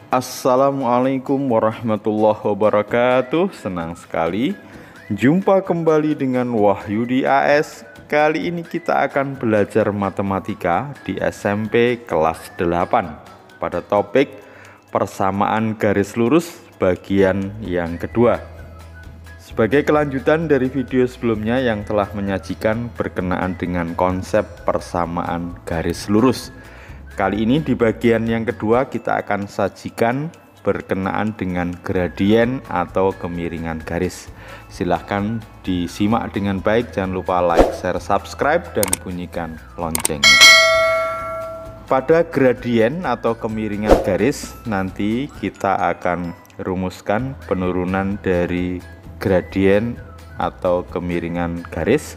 Assalamualaikum warahmatullahi wabarakatuh. Senang sekali jumpa kembali dengan Wahyudi AS. Kali ini kita akan belajar matematika di SMP kelas 8 pada topik persamaan garis lurus bagian yang kedua. Sebagai kelanjutan dari video sebelumnya yang telah menyajikan berkenaan dengan konsep persamaan garis lurus, kali ini di bagian yang kedua kita akan sajikan berkenaan dengan gradien atau kemiringan garis. Silahkan disimak dengan baik, jangan lupa like, share, subscribe, dan bunyikan loncengnya. Pada gradien atau kemiringan garis nanti kita akan rumuskan penurunan dari gradien atau kemiringan garis,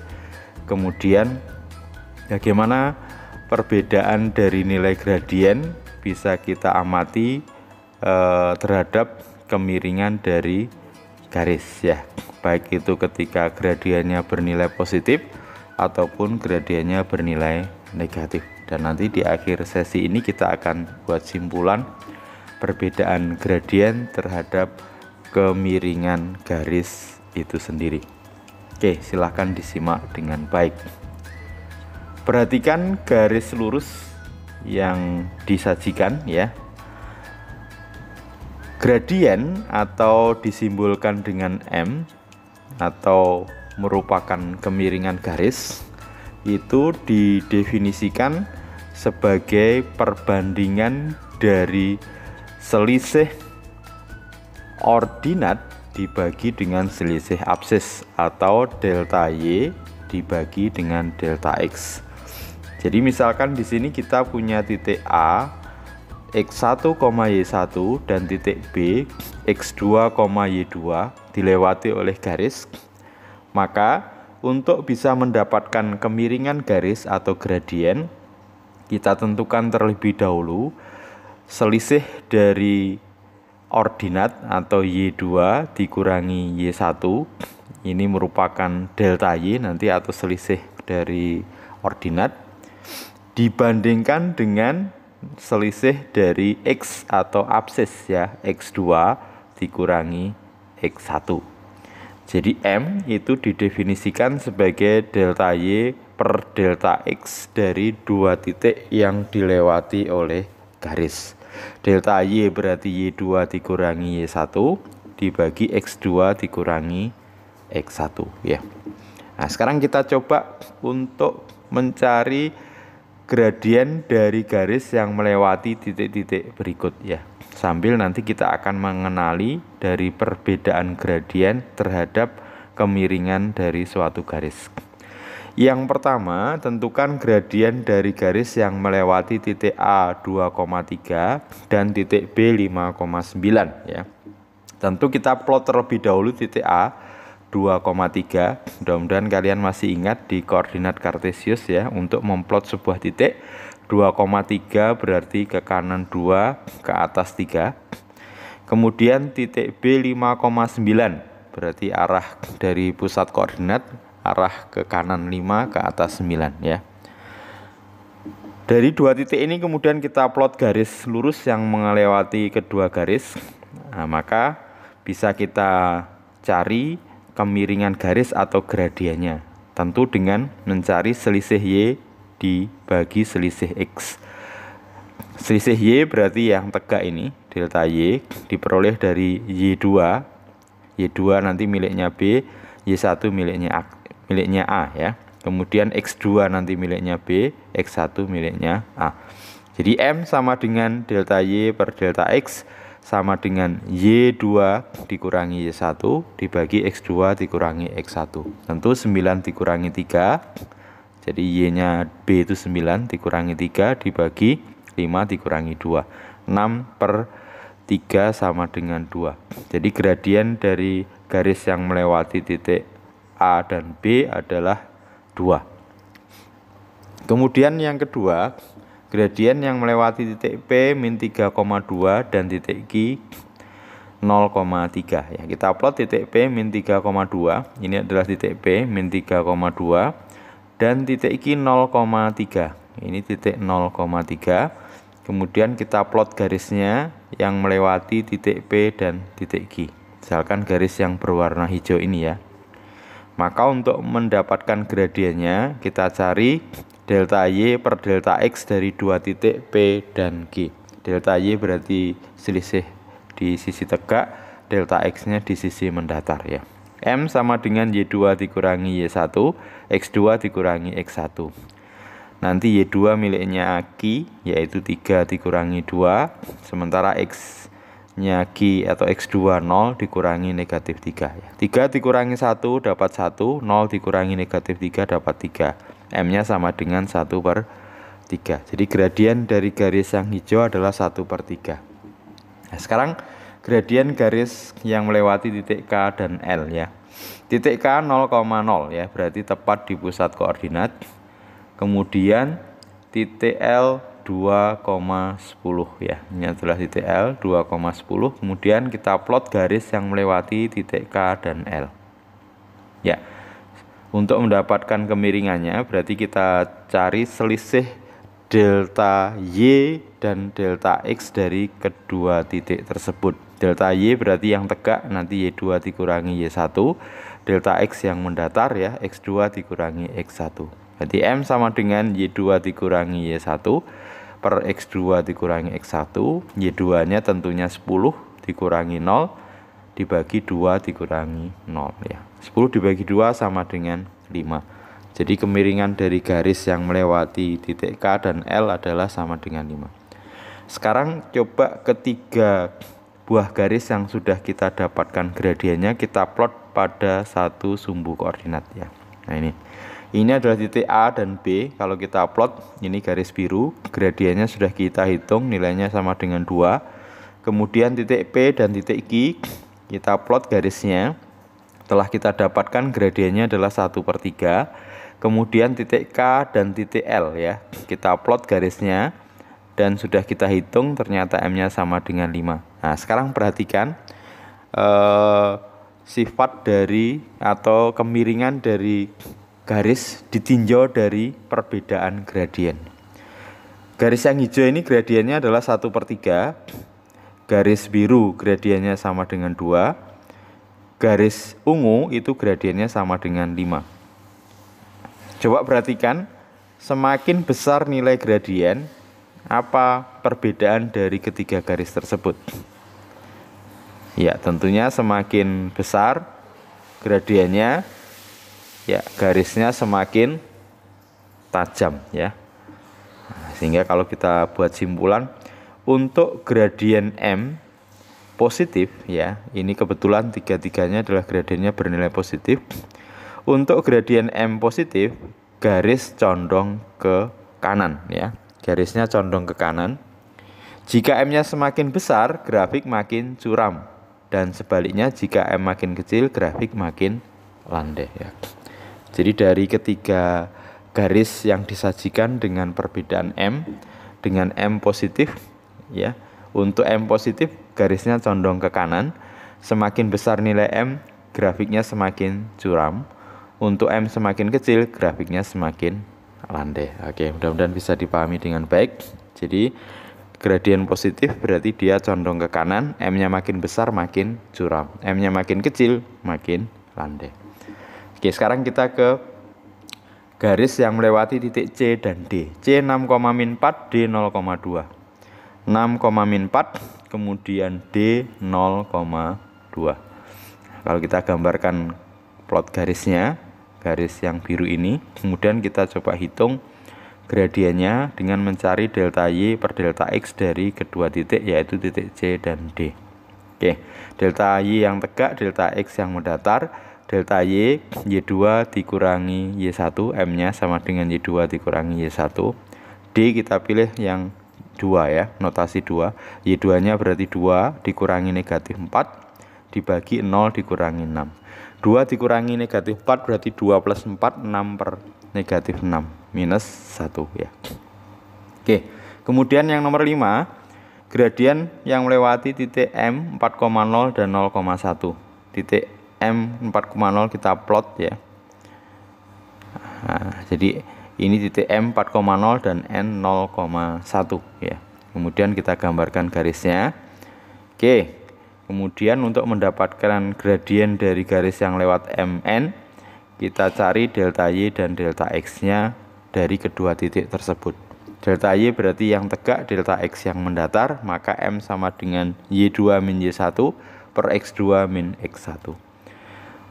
kemudian bagaimana perbedaan dari nilai gradien bisa kita amati terhadap kemiringan dari garis ya, baik itu ketika gradiennya bernilai positif ataupun gradiennya bernilai negatif. Dan nanti di akhir sesi ini kita akan buat simpulan perbedaan gradien terhadap kemiringan garis itu sendiri. Oke, silahkan disimak dengan baik. Perhatikan garis lurus yang disajikan ya. Gradien atau disimbolkan dengan M atau merupakan kemiringan garis itu didefinisikan sebagai perbandingan dari selisih ordinat dibagi dengan selisih absis atau delta Y dibagi dengan delta X. Jadi misalkan di sini kita punya titik A X1, Y1 dan titik B X2, Y2 dilewati oleh garis. Maka untuk bisa mendapatkan kemiringan garis atau gradien, kita tentukan terlebih dahulu selisih dari ordinat atau Y2 dikurangi Y1. Ini merupakan delta Y nanti atau selisih dari ordinat dibandingkan dengan selisih dari X atau absis ya, X2 dikurangi X1. Jadi M itu didefinisikan sebagai delta Y per delta X dari dua titik yang dilewati oleh garis. Delta Y berarti Y2 dikurangi Y1 dibagi X2 dikurangi X1 ya. Nah, sekarang kita coba untuk mencari gradien dari garis yang melewati titik-titik berikut ya. Sambil nanti kita akan mengenali dari perbedaan gradien terhadap kemiringan dari suatu garis. Yang pertama, tentukan gradien dari garis yang melewati titik A 2,3 dan titik B 5,9 ya. Tentu kita plot terlebih dahulu titik A 2,3. Mudah-mudahan kalian masih ingat di koordinat kartesius ya, untuk memplot sebuah titik 2,3 berarti ke kanan 2, ke atas 3. Kemudian titik B 5,9 berarti arah dari pusat koordinat arah ke kanan 5, ke atas 9 ya. Dari dua titik ini kemudian kita plot garis lurus yang melewati kedua garis. Nah, maka bisa kita cari kemiringan garis atau gradiennya, tentu dengan mencari selisih Y dibagi selisih X. Selisih Y berarti yang tegak ini, delta Y, diperoleh dari Y2. Y2 nanti miliknya B, Y1 miliknya A ya. Kemudian X2 nanti miliknya B, X1 miliknya A. Jadi M sama dengan delta Y per delta X sama dengan Y2 dikurangi Y1 dibagi X2 dikurangi X1. Tentu 9 dikurangi 3. Jadi Y-nya B itu 9 dikurangi 3 dibagi 5 dikurangi 2. 6 per 3 sama dengan 2. Jadi gradien dari garis yang melewati titik A dan B adalah 2. Kemudian yang kedua, gradien yang melewati titik P min 3,2 dan titik Q 0,3 ya. Kita plot titik P min 3,2. Ini adalah titik P min 3,2 dan titik Q 0,3. Ini titik 0,3. Kemudian kita plot garisnya yang melewati titik P dan titik Q. Misalkan garis yang berwarna hijau ini ya. Maka untuk mendapatkan gradiennya kita cari delta Y per delta X dari dua titik P dan Q. Delta Y berarti selisih di sisi tegak, delta X-nya di sisi mendatar ya. M sama dengan Y2 dikurangi Y1, X2 dikurangi X1. Nanti Y2 miliknya Q, yaitu 3 dikurangi 2, sementara X-nya Q atau X2 0 dikurangi negatif 3 ya. 3 dikurangi 1 dapat 1, 0 dikurangi negatif 3 dapat 3. M-nya sama dengan 1/3. Jadi gradien dari garis yang hijau adalah 1/3. Nah, sekarang gradien garis yang melewati titik K dan L ya. Titik K 0,0 ya, berarti tepat di pusat koordinat. Kemudian titik L 2,10 ya. Ini adalah titik L 2,10. Kemudian kita plot garis yang melewati titik K dan L. Ya. Untuk mendapatkan kemiringannya berarti kita cari selisih delta Y dan delta X dari kedua titik tersebut. Delta Y berarti yang tegak, nanti Y2 dikurangi Y1. Delta X yang mendatar ya, X2 dikurangi X1. Berarti M sama dengan Y2 dikurangi Y1 per X2 dikurangi X1. Y2 nya tentunya 10 dikurangi 0 dibagi 2 dikurangi 0 ya. 10 dibagi 2 sama dengan 5. Jadi kemiringan dari garis yang melewati titik K dan L adalah sama dengan 5. Sekarang coba ketiga buah garis yang sudah kita dapatkan gradiennya kita plot pada satu sumbu koordinat ya. Nah ini adalah titik A dan B. Kalau kita plot ini garis biru, gradiennya sudah kita hitung, nilainya sama dengan 2. Kemudian titik P dan titik Q kita plot garisnya. Setelah kita dapatkan gradiennya adalah 1/3. Kemudian titik K dan titik L ya, kita plot garisnya dan sudah kita hitung ternyata M-nya sama dengan 5. Nah sekarang perhatikan sifat dari atau kemiringan dari garis ditinjau dari perbedaan gradien. Garis yang hijau ini gradiennya adalah 1/3. Garis biru gradiennya sama dengan 2. Garis ungu itu gradiennya sama dengan 5. Coba perhatikan, semakin besar nilai gradien, apa perbedaan dari ketiga garis tersebut? Ya, tentunya semakin besar gradiennya, ya garisnya semakin tajam ya. Sehingga kalau kita buat simpulan, untuk gradien M positif ya, ini kebetulan tiga-tiganya adalah gradiennya bernilai positif. Untuk gradien M positif, garis condong ke kanan ya. Garisnya condong ke kanan. Jika M-nya semakin besar, grafik makin curam. Dan sebaliknya jika M makin kecil, grafik makin landai ya. Jadi dari ketiga garis yang disajikan dengan perbedaan M dengan M positif ya. Untuk M positif garisnya condong ke kanan. Semakin besar nilai M, grafiknya semakin curam. Untuk M semakin kecil, grafiknya semakin landai. Oke, mudah-mudahan bisa dipahami dengan baik. Jadi gradien positif berarti dia condong ke kanan, M-nya makin besar makin curam, M-nya makin kecil makin landai. Oke, sekarang kita ke garis yang melewati titik C dan D. C 6,-4, D 0,2. 6,-4, kemudian D 0,2. Kalau kita gambarkan plot garisnya, garis yang biru ini, kemudian kita coba hitung gradiennya dengan mencari delta Y per delta X dari kedua titik, yaitu titik C dan D. Oke, delta Y yang tegak, delta X yang mendatar, delta Y, Y2 dikurangi Y1, M-nya sama dengan Y2 dikurangi Y1. D kita pilih yang 2 ya, notasi 2. Y2-nya berarti 2 dikurangi negatif 4, dibagi 0 dikurangi 6. 2 dikurangi negatif 4 berarti 2 plus 4, 6 per negatif 6, minus 1 ya. Oke, kemudian yang nomor 5, gradien yang melewati titik M 4,0 dan 0,1. Titik M 4,0 kita plot ya. Nah, jadi ini titik M 4,0 dan N 0,1 ya. Kemudian kita gambarkan garisnya. Oke. Kemudian untuk mendapatkan gradien dari garis yang lewat MN, kita cari delta Y dan delta X-nya dari kedua titik tersebut. Delta Y berarti yang tegak, delta X yang mendatar, maka M sama dengan Y2 min Y1 per X2 min X1.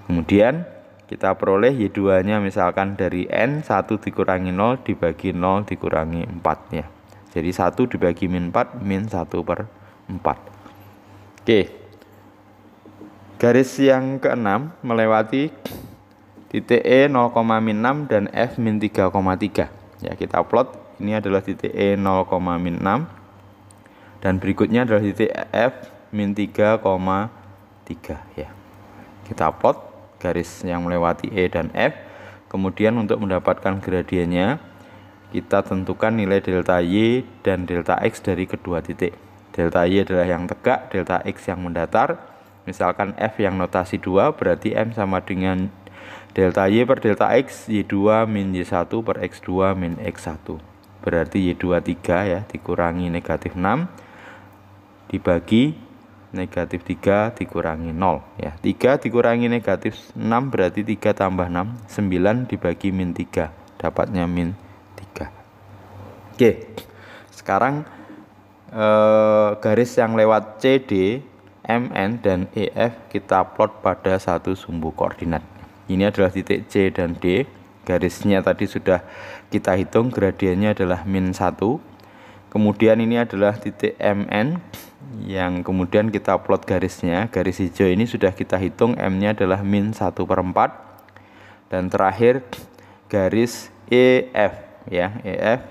Kemudian kita peroleh Y2-nya misalkan dari N, 1 dikurangi 0 dibagi 0 dikurangi 4 ya. Jadi 1 dibagi min 4, min 1 per 4. Oke. Garis yang keenam melewati titik E 0,6 dan F min 3,3. Ya, kita plot. Ini adalah titik E 0,6 dan berikutnya adalah titik F min 3,3 ya. Kita plot garis yang melewati E dan F. Kemudian untuk mendapatkan gradiennya, kita tentukan nilai delta Y dan delta X dari kedua titik. Delta Y adalah yang tegak, delta X yang mendatar. Misalkan F yang notasi 2, berarti M sama dengan delta Y per delta X, Y2 min Y1 per X2 min X1. Berarti Y2 3 ya, dikurangi negatif 6, dibagi negatif 3 dikurangi 0 ya. 3 dikurangi negatif 6 berarti 3 tambah 6, 9 dibagi min 3, dapatnya min 3. Oke, sekarang garis yang lewat CD, MN dan EF kita plot pada satu sumbu koordinat. Ini adalah titik C dan D. Garisnya tadi sudah kita hitung, gradiennya adalah min 1. Kemudian ini adalah titik MN yang kemudian kita plot garisnya. Garis hijau ini sudah kita hitung, M-nya adalah min 1 per 4. Dan terakhir garis EF ya, EF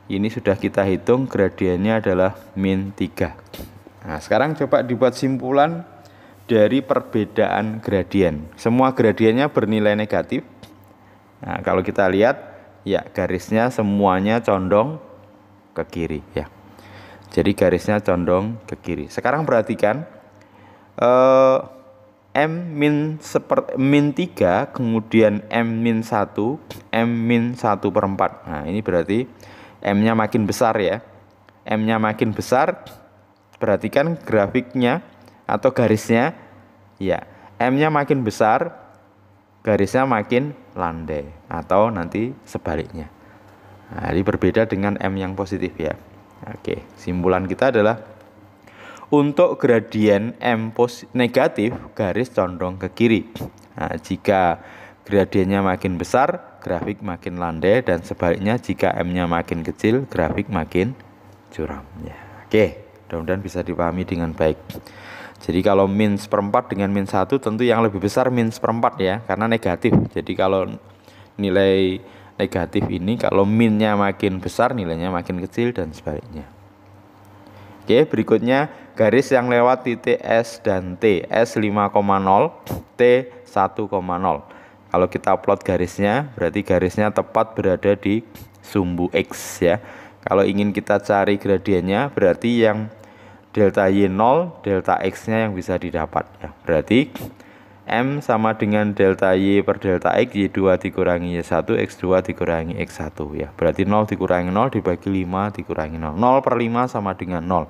ini sudah kita hitung, gradiennya adalah min 3. Nah, sekarang coba dibuat simpulan dari perbedaan gradien. Semua gradiennya bernilai negatif. Nah, kalau kita lihat ya, garisnya semuanya condong ke kiri ya. Jadi garisnya condong ke kiri. Sekarang perhatikan M min 3, kemudian M min 1, M min 1 per 4. Nah, ini berarti M-nya makin besar ya. M-nya makin besar, perhatikan grafiknya atau garisnya ya, M-nya makin besar, garisnya makin landai atau nanti sebaliknya. Nah, ini berbeda dengan M yang positif ya. Oke, simpulan kita adalah untuk gradien M negatif, garis condong ke kiri. Nah, jika gradiennya makin besar, grafik makin landai, dan sebaliknya jika M-nya makin kecil, grafik makin curam ya. Oke, mudah-mudahan bisa dipahami dengan baik. Jadi kalau min seperempat dengan min 1, tentu yang lebih besar min seperempat ya, karena negatif. Jadi kalau nilai negatif ini, kalau minnya makin besar, nilainya makin kecil, dan sebaliknya. Oke, berikutnya garis yang lewat titik S dan T. S 5,0, T 1,0. Kalau kita plot garisnya, berarti garisnya tepat berada di sumbu X ya. Kalau ingin kita cari gradiennya, berarti yang delta Y 0, delta X-nya yang bisa didapat ya. Berarti M sama dengan delta Y per delta X, Y2 dikurangi Y1, X2 dikurangi X1 ya. Berarti 0 dikurangi 0 dibagi 5 dikurangi 0. 0 per 5 sama dengan 0.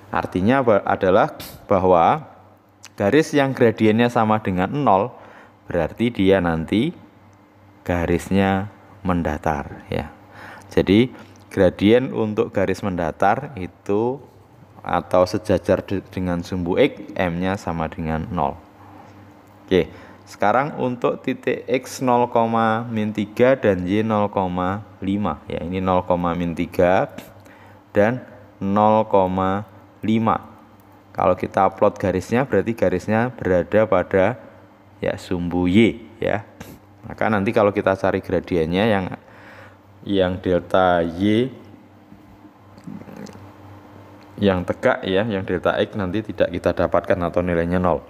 Artinya adalah bahwa garis yang gradiennya sama dengan 0, berarti dia nanti garisnya mendatar ya. Jadi gradien untuk garis mendatar itu atau sejajar dengan sumbu X, M-nya sama dengan 0. Oke, sekarang untuk titik X 0,-3 dan Y 0,5 ya. Ini 0,-3 dan 0,5. Kalau kita plot garisnya, berarti garisnya berada pada ya sumbu Y ya. Maka nanti kalau kita cari gradiennya yang delta Y yang tegak ya, yang delta X nanti tidak kita dapatkan atau nilainya 0.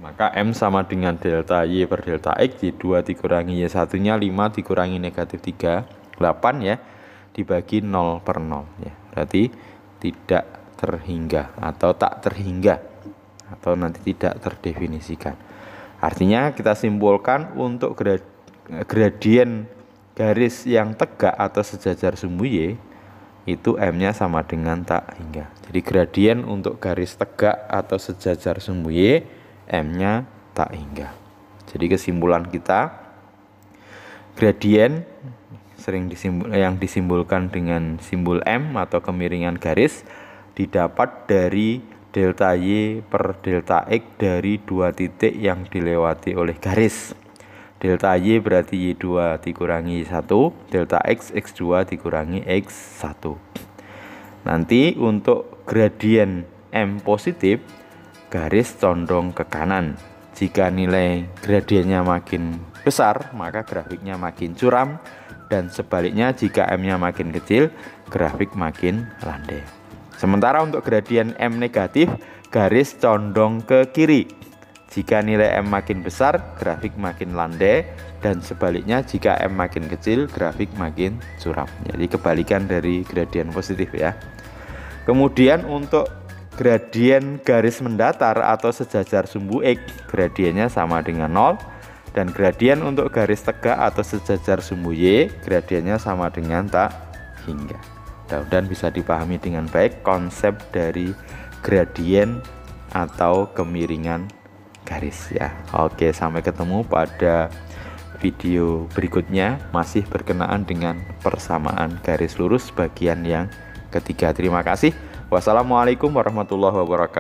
Maka M sama dengan delta Y per delta X, Y2 dikurangi Y1-nya 5 dikurangi negatif 3, 8 ya, dibagi 0 per 0 ya. Berarti tidak terhingga atau tak terhingga atau nanti tidak terdefinisikan. Artinya kita simpulkan untuk gradien garis yang tegak atau sejajar sumbu Y itu M-nya sama dengan tak hingga. Jadi gradien untuk garis tegak atau sejajar sumbu Y, M-nya tak hingga. Jadi kesimpulan kita, gradien yang disimbolkan dengan simbol M atau kemiringan garis didapat dari delta Y per delta X dari dua titik yang dilewati oleh garis. Delta Y berarti Y2 dikurangi 1, delta X, X2 dikurangi X1. Nanti untuk gradien M positif, garis condong ke kanan. Jika nilai gradiennya makin besar, maka grafiknya makin curam. Dan sebaliknya, jika M-nya makin kecil, grafik makin landai. Sementara untuk gradien M negatif, garis condong ke kiri. Jika nilai M makin besar, grafik makin landai, dan sebaliknya jika M makin kecil, grafik makin curam. Jadi kebalikan dari gradien positif ya. Kemudian untuk gradien garis mendatar atau sejajar sumbu X, gradiennya sama dengan 0. Dan gradien untuk garis tegak atau sejajar sumbu Y, gradiennya sama dengan tak hingga. Mudah-mudahan bisa dipahami dengan baik konsep dari gradien atau kemiringan garis ya. Oke, sampai ketemu pada video berikutnya, masih berkenaan dengan persamaan garis lurus bagian yang ketiga. Terima kasih. Wassalamualaikum warahmatullahi wabarakatuh.